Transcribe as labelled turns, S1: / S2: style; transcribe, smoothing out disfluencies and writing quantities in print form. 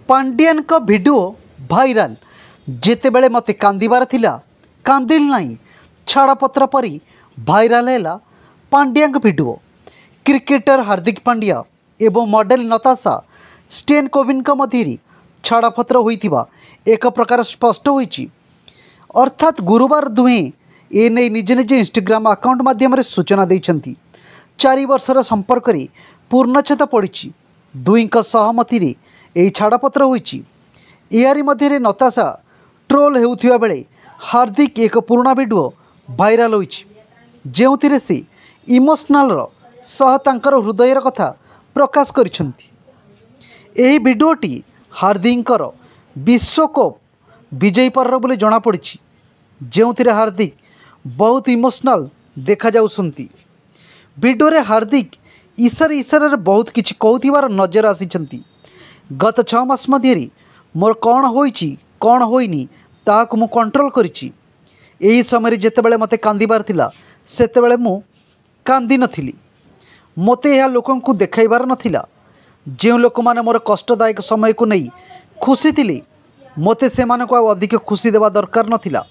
S1: पांडियान का video viral जेतेबेले मते कांदिबार थिला कांदिल नहीं छाड़पत्र परी भाइराल है पांड्या वीडियो। क्रिकेटर हार्दिक पांड्या एवं मॉडल नताशा स्टेनकोविक मध्य छाड़पत्र होइथिबा एक प्रकार स्पष्ट होइछि। अर्थात गुरुवार दुहे एने निज निज इंस्टाग्राम अकाउंट माध्यम सूचना देइछंती। 4 वर्षर संपर्क में पूर्णछेद पड़ी दुईक सहमति यही छाड़पत्र होइछि। यारी मध्य नताशा ट्रोल होउथिबा बेले हार्दिक एक पुराना वीडियो भाइराल होइछि जेउथिरे से इमोशनाल सह तांकर हृदयर कथा प्रकाश करिसंती। एही वीडियोटी हार्दिकर विश्वकप विजयी पर्व बोली जଣା पड़िछि जेउथिरे हार्दिक बहुत इमोशनाल देखा जाउसंती। वीडियो रे हार्दिक इशारे इशारे बहुत किछि कहूथिबार नजर आसीचंती। गत 6 मास मध्य मोर कौन होइछि कौन होइनी ताहाकु मु कंट्रोल करिछि। एही समय जेतेबेले मते कांदिबार थिला सेतेबेले मु कांदी नथिली। मते यह लोकंकु देखाइबार नथिला। जे लोक माने मोर कष्टदायक समय को नहीं खुशी थिले मते सेमानकु अधिक खुशी देवा दरकार नथिला।